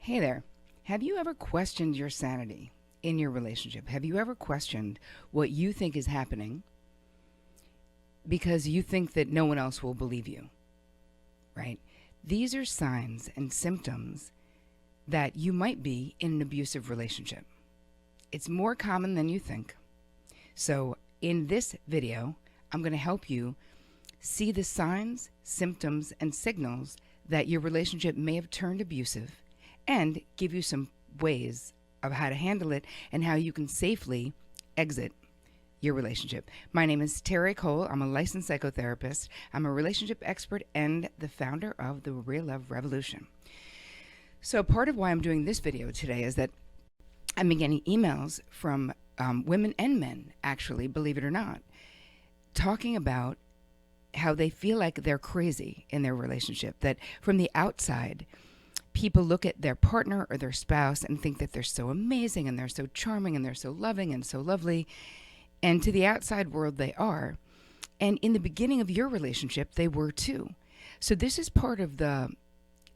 Hey there. Have you ever questioned your sanity in your relationship? Have you ever questioned what you think is happening because you think that no one else will believe you, right? These are signs and symptoms that you might be in an abusive relationship. It's more common than you think. So, in this video, I'm going to help you see the signs, symptoms, and signals that your relationship may have turned abusive and give you some ways of how to handle it and how you can safely exit your relationship. My name is Terri Cole. I'm a licensed psychotherapist. I'm a relationship expert and the founder of the Real Love Revolution. So part of why I'm doing this video today is that I've been getting emails from women and men, actually, believe it or not, talking about how they feel like they're crazy in their relationship, that from the outside, people look at their partner or their spouse and think that they're so amazing and they're so charming and they're so loving and so lovely. And to the outside world, they are. And in the beginning of your relationship, they were too. So this is part of the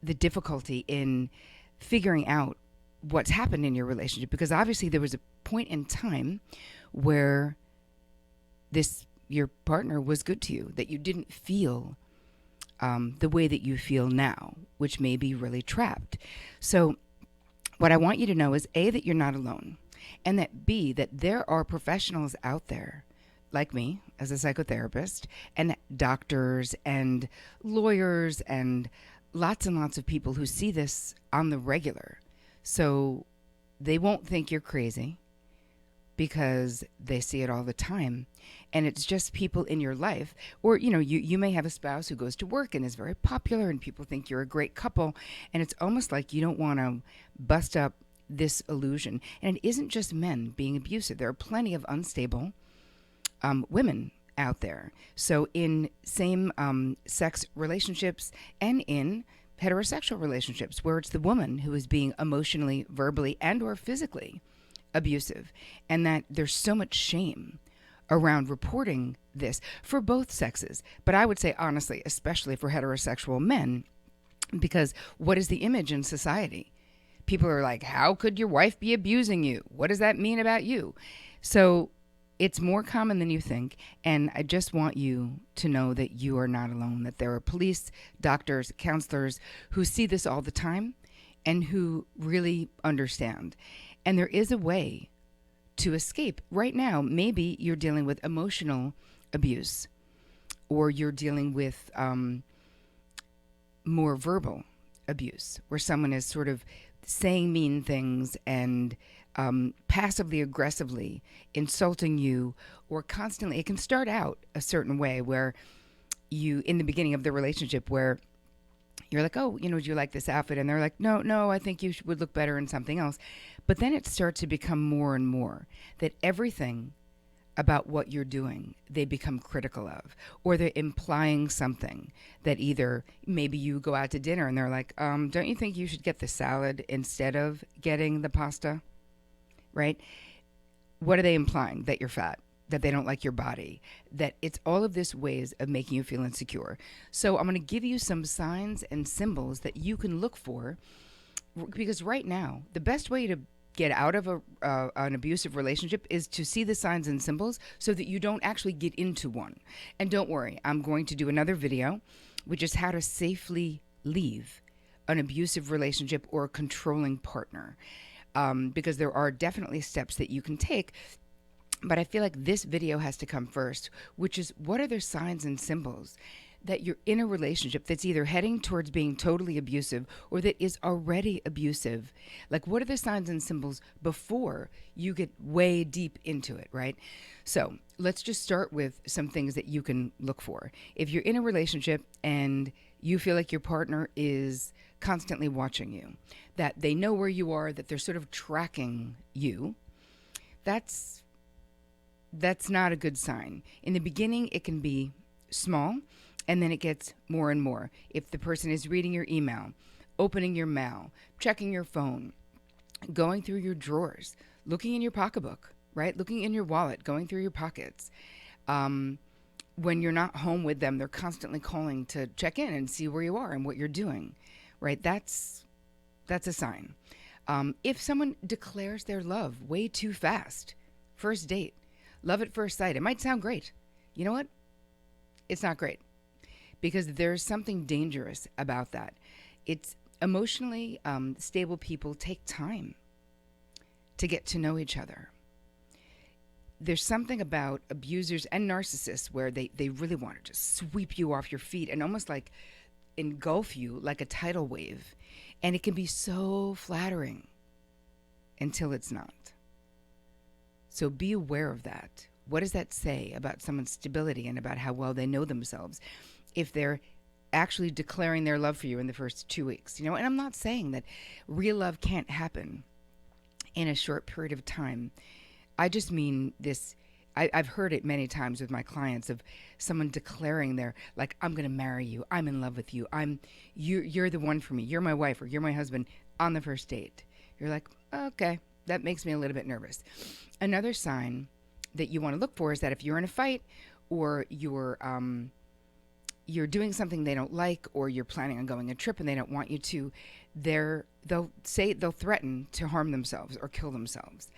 difficulty in figuring out what's happened in your relationship, because obviously there was a point in time where your partner was good to you, that you didn't feel the way that you feel now, which may be really trapped. So what I want you to know is A, that you're not alone, and that B, that there are professionals out there like me as a psychotherapist, and doctors and lawyers and lots of people who see this on the regular. So they won't think you're crazy because they see it all the time. And it's just people in your life. Or, you may have a spouse who goes to work and is very popular and people think you're a great couple. And it's almost like you don't want to bust up this illusion. And it isn't just men being abusive. There are plenty of unstable women out there. So in same sex relationships and in heterosexual relationships where it's the woman who is being emotionally, verbally, and or physically abusive, and that there's so much shame around reporting this for both sexes. But I would say, honestly, especially for heterosexual men, because what is the image in society? People are like, how could your wife be abusing you? What does that mean about you? So it's more common than you think. And I just want you to know that you are not alone, that there are police, doctors, counselors who see this all the time and who really understand. And there is a way to escape. Right now, maybe you're dealing with emotional abuse, or you're dealing with more verbal abuse, where someone is sort of saying mean things and passively aggressively insulting you, or constantly. It can start out a certain way where you, in the beginning of the relationship, where you're like, oh, do you like this outfit? And they're like, no, I think you would look better in something else. But then it starts to become more and more that everything about what you're doing, they become critical of, or they're implying something that either maybe you go out to dinner and they're like, don't you think you should get the salad instead of getting the pasta? Right? What are they implying? That you're fat, that they don't like your body, that it's all of this ways of making you feel insecure. So I'm going to give you some signs and symbols that you can look for, because right now, the best way to get out of an abusive relationship is to see the signs and symbols so that you don't actually get into one. And don't worry, I'm going to do another video, which is how to safely leave an abusive relationship or a controlling partner. Because there are definitely steps that you can take. But I feel like this video has to come first, which is, what are the signs and symbols that you're in a relationship that's either heading towards being totally abusive or that is already abusive? Like, what are the signs and symbols before you get way deep into it, right? So let's just start with some things that you can look for. If you're in a relationship and you feel like your partner is constantly watching you, that they know where you are, that they're sort of tracking you, that's not a good sign. In the beginning, it can be small, and then it gets more and more. If the person is reading your email, opening your mail, checking your phone, going through your drawers, looking in your pocketbook, right? Looking in your wallet, going through your pockets. When you're not home with them, they're constantly calling to check in and see where you are and what you're doing, right? That's That's a sign. If someone declares their love way too fast, first date, love at first sight, it might sound great. You know what? It's not great, because there's something dangerous about that. It's emotionally stable people take time to get to know each other. There's something about abusers and narcissists where they really want to just sweep you off your feet and almost like engulf you like a tidal wave. And it can be so flattering until it's not. So be aware of that. What does that say about someone's stability and about how well they know themselves if they're actually declaring their love for you in the first 2 weeks? And I'm not saying that real love can't happen in a short period of time. I just mean this. I've heard it many times with my clients of someone declaring their, like, I'm going to marry you. I'm in love with you. You're the one for me. You're my wife or you're my husband on the first date. You're like, okay, that makes me a little bit nervous. Another sign that you want to look for is that if you're in a fight or you're doing something they don't like, or you're planning on going a trip and they don't want you to, they'll threaten to harm themselves or kill themselves.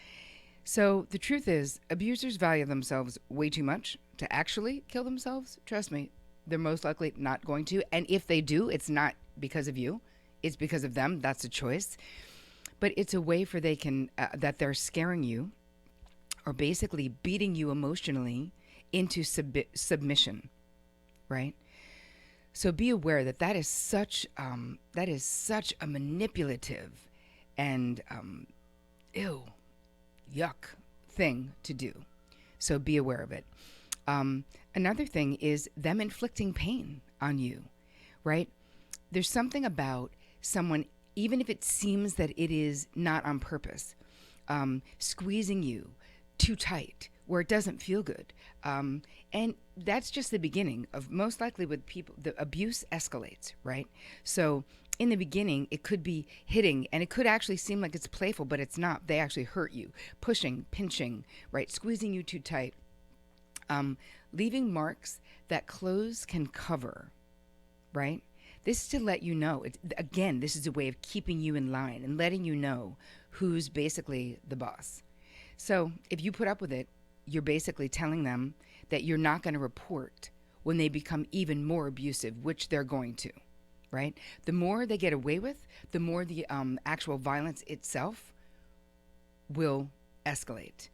So the truth is, abusers value themselves way too much to actually kill themselves. Trust me, they're most likely not going to. And if they do, it's not because of you. It's because of them. That's a choice. But it's a way for that they're scaring you or basically beating you emotionally into submission, right? So be aware that is such a manipulative and yuck thing to do. So be aware of it. Another thing is them inflicting pain on you, right? There's something about someone, even if it seems that it is not on purpose, squeezing you too tight where it doesn't feel good. And that's just the beginning of, most likely with people, the abuse escalates, right? So in the beginning, it could be hitting, and it could actually seem like it's playful, but it's not. They actually hurt you, pushing, pinching, right? Squeezing you too tight. Leaving marks that clothes can cover, right? This is to let you know. Again, this is a way of keeping you in line and letting you know who's basically the boss. So if you put up with it, you're basically telling them that you're not going to report when they become even more abusive, which they're going to. Right? The more they get away with, the more the actual violence itself will escalate.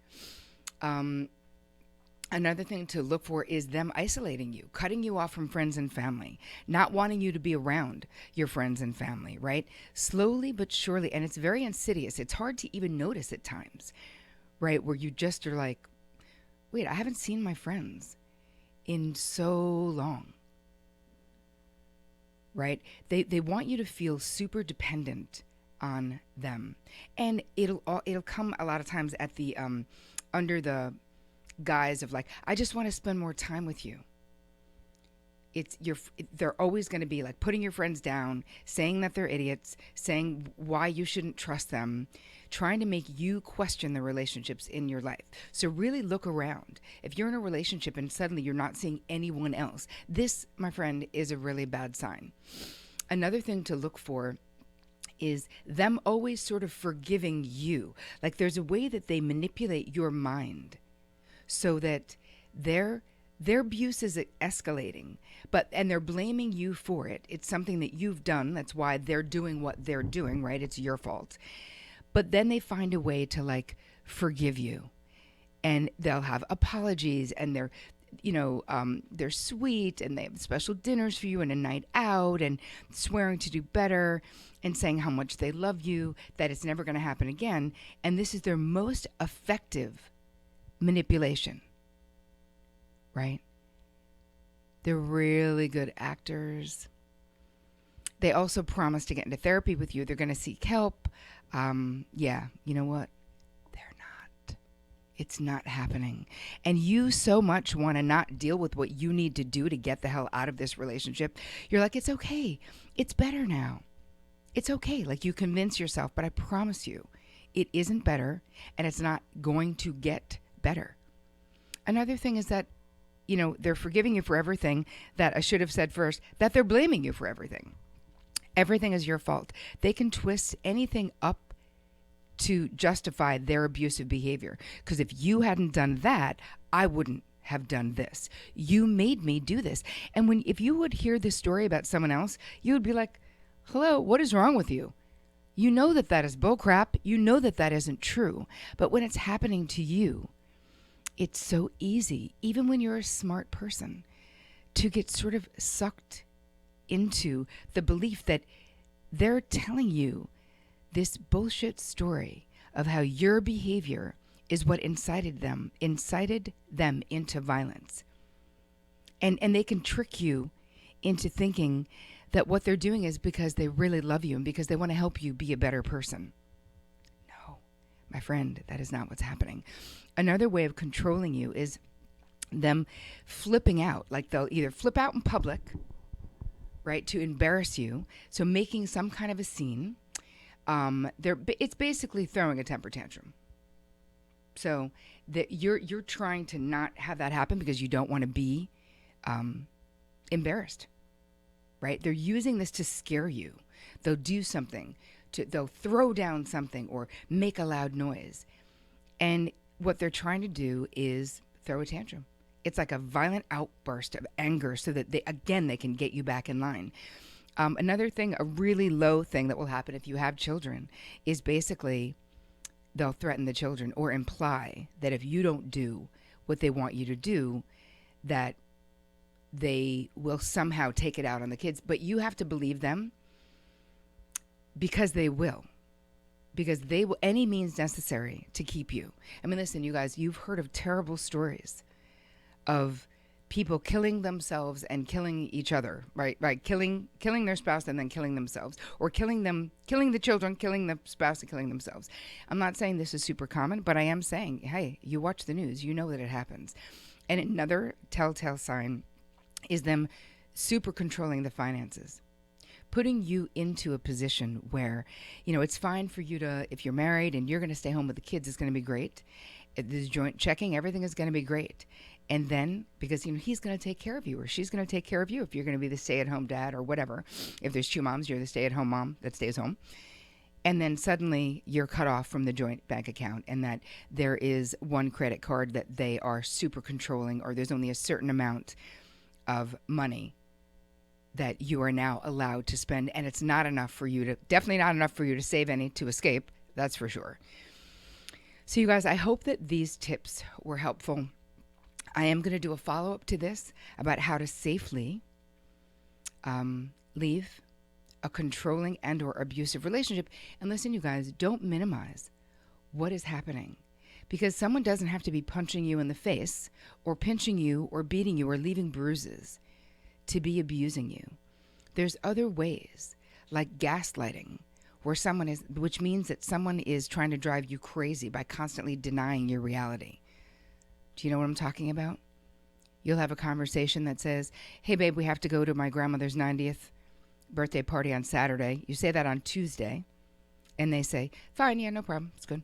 Another thing to look for is them isolating you, cutting you off from friends and family, not wanting you to be around your friends and family, right? Slowly but surely, and it's very insidious. It's hard to even notice at times, right? Where you just are like, wait, I haven't seen my friends in so long. Right? They want you to feel super dependent on them. And it'll come a lot of times at the under the guise of like, I just want to spend more time with you. They're always going to be like putting your friends down, saying that they're idiots, saying why you shouldn't trust them, trying to make you question the relationships in your life. So really look around. If you're in a relationship and suddenly you're not seeing anyone else, this, my friend, is a really bad sign. Another thing to look for is them always sort of forgiving you. Like there's a way that they manipulate your mind so that their abuse is escalating, and they're blaming you for it. It's something that you've done. That's why they're doing what they're doing, right? It's your fault. But then they find a way to like forgive you, and they'll have apologies, and they're sweet, and they have special dinners for you and a night out, and swearing to do better and saying how much they love you, that it's never going to happen again. And this is their most effective manipulation, right? They're really good actors. They also promise to get into therapy with you. They're going to seek help. Yeah, you know what? They're not. It's not happening. And you so much want to not deal with what you need to do to get the hell out of this relationship. You're like, it's okay. It's better now. It's okay. Like you convince yourself, but I promise you, it isn't better, and it's not going to get better. Another thing is that, they're forgiving you for everything that I should have said first, that they're blaming you for everything. Everything is your fault. They can twist anything up to justify their abusive behavior. Because if you hadn't done that, I wouldn't have done this. You made me do this. And if you would hear this story about someone else, you would be like, hello, what is wrong with you? You know that that is bullcrap. You know that that isn't true. But when it's happening to you, it's so easy, even when you're a smart person, to get sort of sucked into the belief that they're telling you this bullshit story of how your behavior is what incited them into violence. And they can trick you into thinking that what they're doing is because they really love you and because they want to help you be a better person. No, my friend, that is not what's happening. Another way of controlling you is them flipping out. Like they'll either flip out in public, right, to embarrass you. So making some kind of a scene. It's basically throwing a temper tantrum. So that you're trying to not have that happen because you don't want to be embarrassed, right? They're using this to scare you. They'll do something. They'll throw down something or make a loud noise. And what they're trying to do is throw a tantrum. It's like a violent outburst of anger so that they can get you back in line. Another thing, a really low thing that will happen if you have children is basically they'll threaten the children or imply that if you don't do what they want you to do, that they will somehow take it out on the kids. But you have to believe them because they will. Because they will, any means necessary to keep you. I mean, listen, you guys, you've heard of terrible stories of people killing themselves and killing each other, right? Right, killing their spouse and then killing themselves, or killing the children, killing the spouse and killing themselves. I'm not saying this is super common, but I am saying, hey, you watch the news, you know that it happens. And another telltale sign is them super controlling the finances. Putting you into a position where, it's fine for you to, if you're married and you're going to stay home with the kids, it's going to be great. If there's joint checking, everything is going to be great. And then, because, he's going to take care of you or she's going to take care of you if you're going to be the stay-at-home dad or whatever. If there's two moms, you're the stay-at-home mom that stays home. And then suddenly you're cut off from the joint bank account and that there is one credit card that they are super controlling, or there's only a certain amount of money that you are now allowed to spend, and it's definitely not enough for you to save any to escape, that's for sure. So you guys, I hope that these tips were helpful. I am going to do a follow-up to this about how to safely leave a controlling and or abusive relationship. And listen, you guys, don't minimize what is happening, because someone doesn't have to be punching you in the face or pinching you or beating you or leaving bruises to be abusing you. There's other ways, like gaslighting, which means that someone is trying to drive you crazy by constantly denying your reality. Do you know what I'm talking about? You'll have a conversation that says, hey babe, we have to go to my grandmother's 90th birthday party on Saturday. You say that on Tuesday, and they say, fine, yeah, no problem, it's good.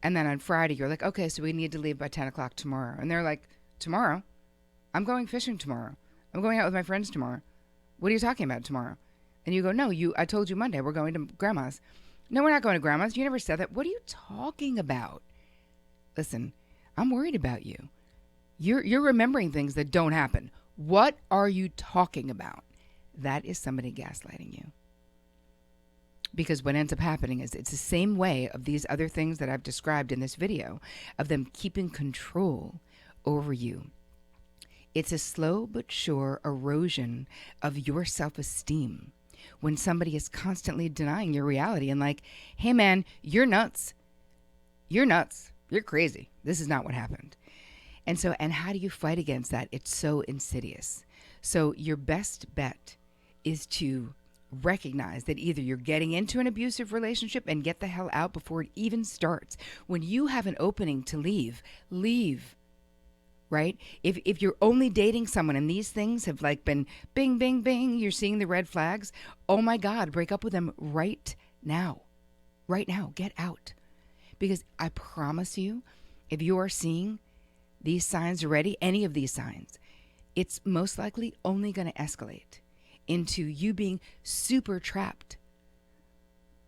And then on Friday, you're like, okay, so we need to leave by 10 o'clock tomorrow. And they're like, tomorrow? I'm going fishing tomorrow. I'm going out with my friends tomorrow. What are you talking about tomorrow? And you go, no, I told you Monday we're going to grandma's. No, we're not going to grandma's. You never said that. What are you talking about? Listen, I'm worried about you. You're remembering things that don't happen. What are you talking about? That is somebody gaslighting you. Because what ends up happening is it's the same way of these other things that I've described in this video, of them keeping control over you. It's a slow but sure erosion of your self-esteem when somebody is constantly denying your reality and like, hey man, you're nuts. You're nuts. You're crazy. This is not what happened. And how do you fight against that? It's so insidious. So your best bet is to recognize that either you're getting into an abusive relationship and get the hell out before it even starts. When you have an opening to leave, leave. Right? If you're only dating someone and these things have like been bing, bing, bing, you're seeing the red flags, oh my God, break up with them right now. Right now, get out. Because I promise you, if you are seeing these signs already, any of these signs, it's most likely only going to escalate. into you being super trapped.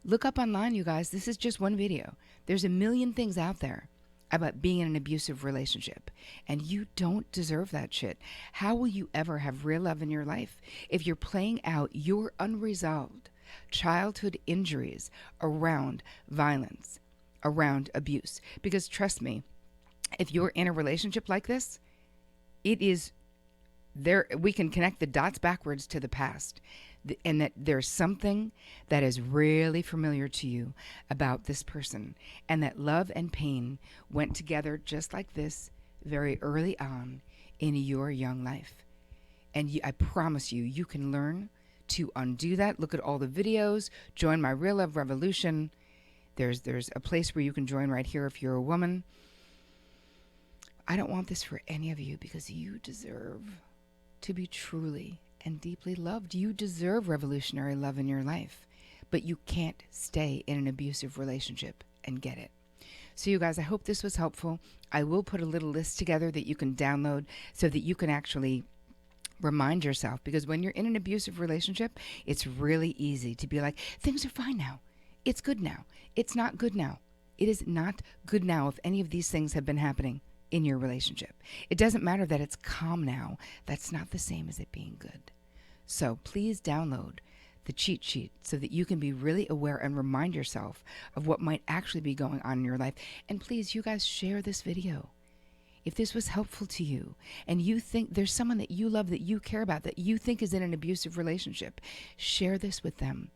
Look up online, you guys. This is just one video. There's a million things out there about being in an abusive relationship, and you don't deserve that shit. How will you ever have real love in your life if you're playing out your unresolved childhood injuries around violence, around abuse? Because trust me, if you're in a relationship like this, it is there. We can connect the dots backwards to the past, and that there's something that is really familiar to you about this person, and that love and pain went together just like this very early on in your young life. And I promise you, you can learn to undo that. Look at all the videos. Join my Real Love Revolution. There's a place where you can join right here if you're a woman. I don't want this for any of you, because you deserve to be truly and deeply loved. You deserve revolutionary love in your life, but you can't stay in an abusive relationship and get it. So you guys, I hope this was helpful. I will put a little list together that you can download so that you can actually remind yourself, because when you're in an abusive relationship, it's really easy to be like, things are fine now. It's good now. It's not good now. It is not good now if any of these things have been happening in your relationship. It doesn't matter that it's calm now. That's not the same as it being good. So please download the cheat sheet so that you can be really aware and remind yourself of what might actually be going on in your life. And please, you guys, share this video. If this was helpful to you and you think there's someone that you love, that you care about, that you think is in an abusive relationship, share this with them,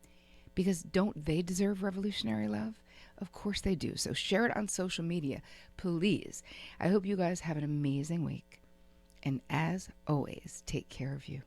because don't they deserve revolutionary love? Of course they do. So share it on social media, please. I hope you guys have an amazing week. And as always, take care of you.